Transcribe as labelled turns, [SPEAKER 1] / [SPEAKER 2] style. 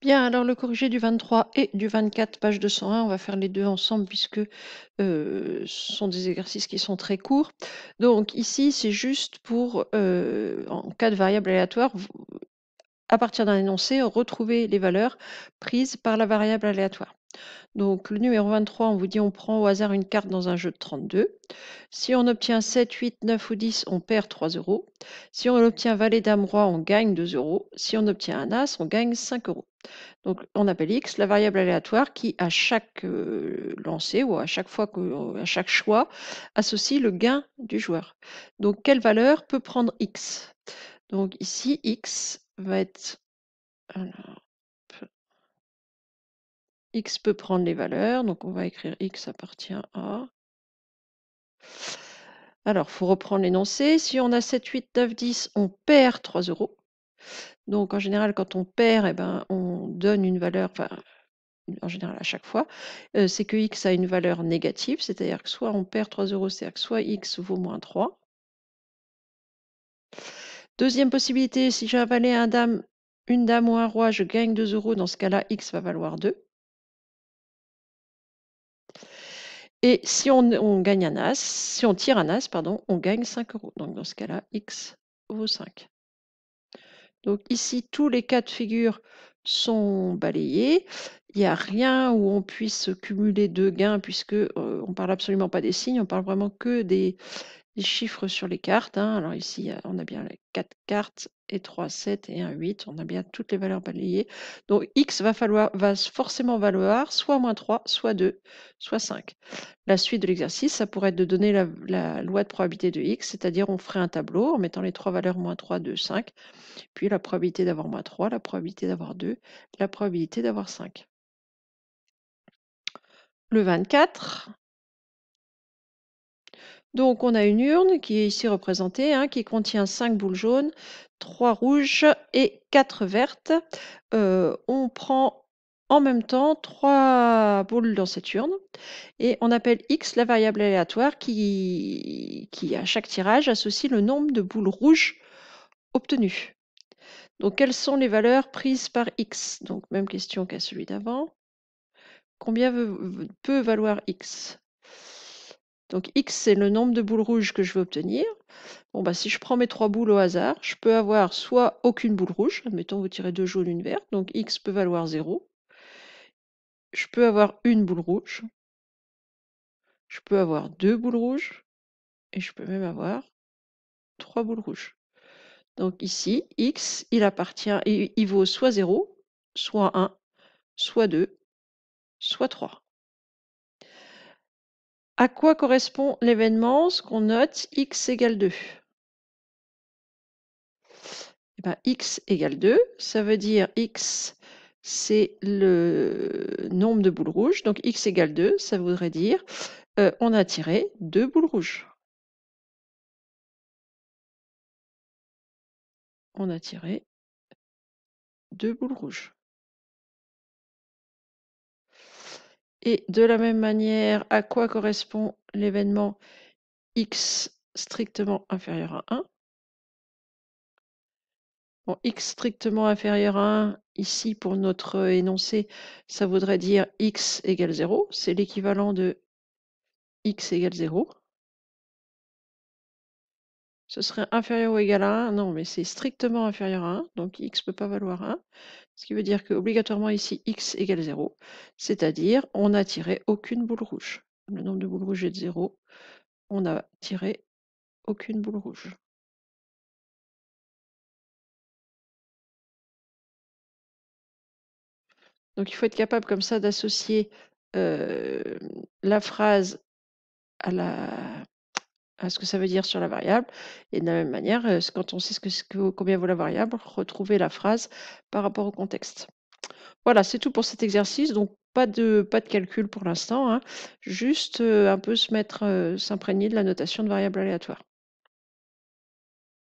[SPEAKER 1] Bien, alors le corrigé du 23 et du 24, page 201, on va faire les deux ensemble puisque ce sont des exercices qui sont très courts. Donc ici, c'est juste pour, en cas de variable aléatoire, à partir d'un énoncé, retrouver les valeurs prises par la variable aléatoire. Donc le numéro 23, on vous dit on prend au hasard une carte dans un jeu de 32. Si on obtient 7, 8, 9 ou 10, on perd 3 euros. Si on obtient valet, dame, roi, on gagne 2 euros. Si on obtient un as, on gagne 5 euros. Donc on appelle x la variable aléatoire qui, à chaque lancer ou à chaque fois à chaque choix, associe le gain du joueur. Donc quelle valeur peut prendre x? Donc ici, x va être... alors, x peut prendre les valeurs, donc on va écrire x appartient à... Alors, il faut reprendre l'énoncé. Si on a 7, 8, 9, 10, on perd 3 euros. Donc, en général, quand on perd, eh ben, on donne une valeur, enfin, en général à chaque fois, c'est que x a une valeur négative, c'est-à-dire que soit on perd 3 euros, c'est-à-dire que soit x vaut moins 3. Deuxième possibilité, si j'ai un valet, une dame ou un roi, je gagne 2 euros. Dans ce cas-là, x va valoir 2. Et si on gagne un as, si on tire un as, pardon, on gagne 5 euros. Donc dans ce cas-là, x vaut 5. Donc ici, tous les cas de figure sont balayés. Il n'y a rien où on puisse cumuler deux gains puisque on ne parle absolument pas des signes, on parle vraiment que des chiffres sur les cartes. Alors ici, on a bien les 4 cartes et 3, 7 et 1, 8. On a bien toutes les valeurs balayées. Donc x va forcément valoir soit moins 3, soit 2, soit 5. La suite de l'exercice, ça pourrait être de donner la loi de probabilité de x, c'est-à-dire on ferait un tableau en mettant les trois valeurs moins 3, 2, 5, puis la probabilité d'avoir moins 3, la probabilité d'avoir 2, la probabilité d'avoir 5. Le 24, donc on a une urne qui est ici représentée, qui contient 5 boules jaunes, 3 rouges et 4 vertes. On prend en même temps 3 boules dans cette urne et on appelle x la variable aléatoire qui à chaque tirage associe le nombre de boules rouges obtenues. Donc quelles sont les valeurs prises par x? Donc même question qu'à celui d'avant. Combien peut valoir x? Donc x, c'est le nombre de boules rouges que je veux obtenir. Bon, bah, si je prends mes 3 boules au hasard, je peux avoir soit aucune boule rouge, admettons vous tirez 2 jaunes, une verte, donc x peut valoir 0. Je peux avoir une boule rouge. Je peux avoir 2 boules rouges. Et je peux même avoir 3 boules rouges. Donc ici, x, il vaut soit 0, soit 1, soit 2, soit 3. À quoi correspond l'événement, ce qu'on note x égale 2? Eh ben, x égale 2, ça veut dire x, c'est le nombre de boules rouges. Donc x égale 2, ça voudrait dire on a tiré 2 boules rouges. On a tiré 2 boules rouges. Et de la même manière, à quoi correspond l'événement x strictement inférieur à 1? Bon, x strictement inférieur à 1, ici pour notre énoncé, ça voudrait dire x égale 0. C'est l'équivalent de x égale 0. Ce serait inférieur ou égal à 1? Non, mais c'est strictement inférieur à 1, donc x ne peut pas valoir 1. Ce qui veut dire qu'obligatoirement ici, x égale 0, c'est-à-dire on n'a tiré aucune boule rouge. Le nombre de boules rouges est de 0, on n'a tiré aucune boule rouge. Donc il faut être capable comme ça d'associer la phrase à ce que ça veut dire sur la variable. Et de la même manière, quand on sait combien vaut la variable, retrouver la phrase par rapport au contexte. Voilà, c'est tout pour cet exercice. Donc pas de calcul pour l'instant, juste un peu s'imprégner de la notation de variable aléatoire.